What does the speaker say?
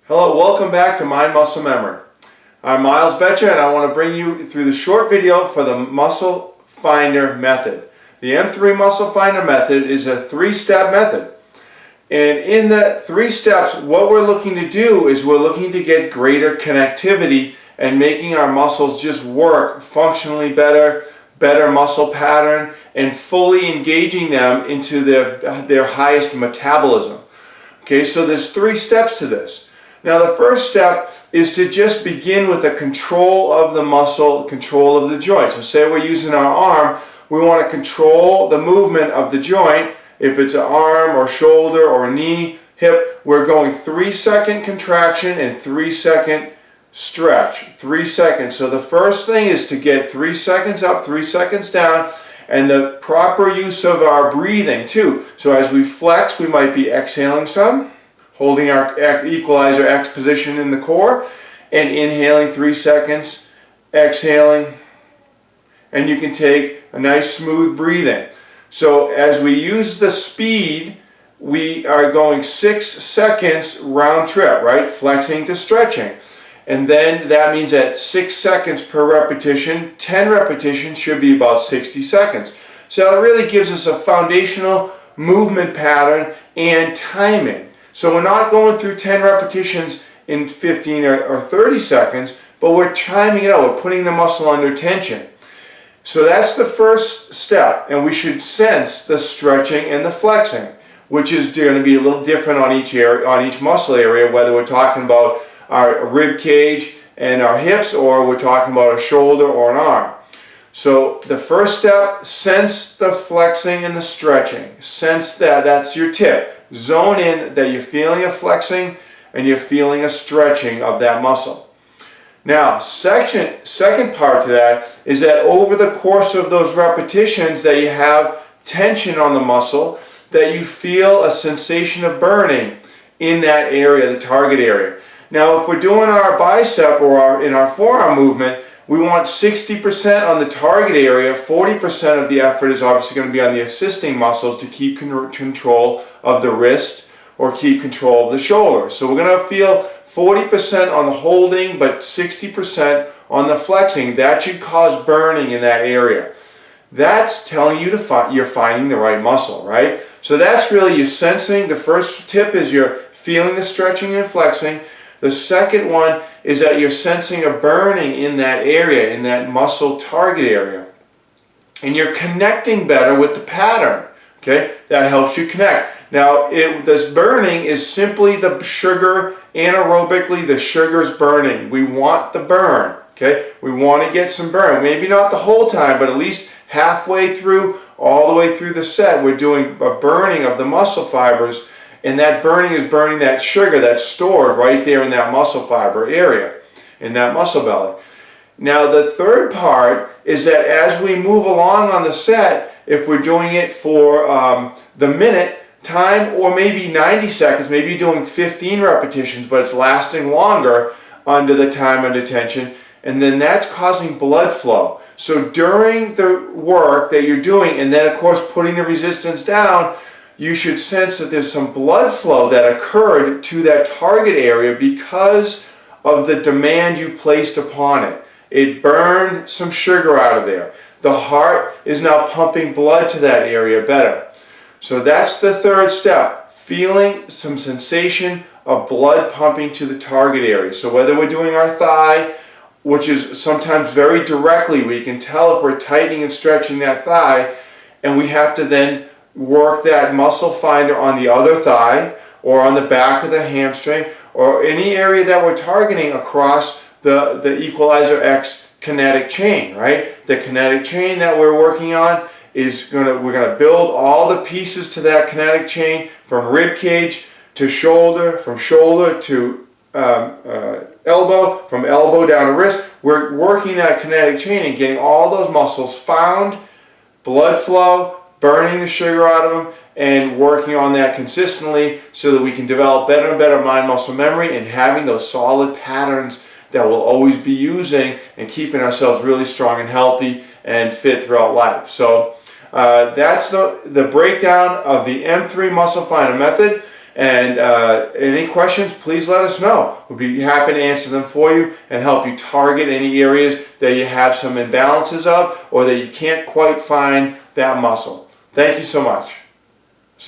Hello, welcome back to Mind Muscle Memory. I'm Miles Betcha and I want to bring you through the short video for the Muscle Finder method. The M3 Muscle Finder method is a three-step method. And in the 3 steps, what we're looking to do is we're looking to get greater connectivity and making our muscles just work functionally better muscle pattern, and fully engaging them into their highest metabolism. Okay, so there's 3 steps to this. Now the first step is to just begin with a control of the muscle, control of the joint. So say we're using our arm, we want to control the movement of the joint. If it's an arm or shoulder or knee, hip, we're going 3-second contraction and 3-second stretch. 3 seconds. So the first thing is to get 3 seconds up, 3 seconds down, and the proper use of our breathing too. So as we flex, we might be exhaling some, holding our Equalizer X position in the core, and inhaling 3 seconds, exhaling, and you can take a nice smooth breathing. So as we use the speed, we are going 6 seconds round trip, right? Flexing to stretching. And then that means at 6 seconds per repetition, 10 repetitions should be about 60 seconds. So it really gives us a foundational movement pattern and timing. So we're not going through 10 repetitions in 15 or 30 seconds, but we're timing it out. We're putting the muscle under tension. So that's the first step, and we should sense the stretching and the flexing, which is going to be a little different on each area, on each muscle area, whether we're talking about our rib cage and our hips, or we're talking about a shoulder or an arm. So the first step, sense the flexing and the stretching. Sense that, that's your tip. Zone in that you're feeling a flexing and you're feeling a stretching of that muscle. Now, second part to that is that over the course of those repetitions that you have tension on the muscle, that you feel a sensation of burning in that area, the target area. Now, if we're doing our bicep or in our forearm movement, we want 60% on the target area. 40% of the effort is obviously going to be on the assisting muscles to keep control of the wrist or keep control of the shoulder. So we're going to feel 40% on the holding, but 60% on the flexing. That should cause burning in that area. That's telling you you're finding the right muscle, right? So that's really you sensing. The first tip is you're feeling the stretching and flexing. The second one is that you're sensing a burning in that area, in that muscle target area. And you're connecting better with the pattern. Okay? That helps you connect. Now, this burning is simply the sugar, anaerobically, the sugar's burning. We want the burn. Okay? We want to get some burn. Maybe not the whole time, but at least halfway through, all the way through the set, we're doing a burning of the muscle fibers. And that burning is burning that sugar that's stored right there in that muscle fiber area, in that muscle belly. Now the third part is that as we move along on the set, if we're doing it for the minute time or maybe 90 seconds, maybe you're doing 15 repetitions, but it's lasting longer under the time under tension, and then that's causing blood flow. So during the work that you're doing, and then of course putting the resistance down, you should sense that there's some blood flow that occurred to that target area because of the demand you placed upon it. It burned some sugar out of there. The heart is now pumping blood to that area better. So that's the third step, feeling some sensation of blood pumping to the target area. So whether we're doing our thigh, which is sometimes very directly, we can tell if we're tightening and stretching that thigh, and we have to then work that muscle finder on the other thigh or on the back of the hamstring or any area that we're targeting across the Equalizer X kinetic chain, right? The kinetic chain that we're working on is we're gonna build all the pieces to that kinetic chain from rib cage to shoulder, from shoulder to elbow, from elbow down to wrist. We're working that kinetic chain and getting all those muscles found, blood flow, burning the sugar out of them, and working on that consistently so that we can develop better and better mind-muscle memory and having those solid patterns that we'll always be using and keeping ourselves really strong and healthy and fit throughout life. So that's the breakdown of the M3 Muscle Finder method. And any questions, please let us know. We'll be happy to answer them for you and help you target any areas that you have some imbalances of or that you can't quite find that muscle. Thank you so much.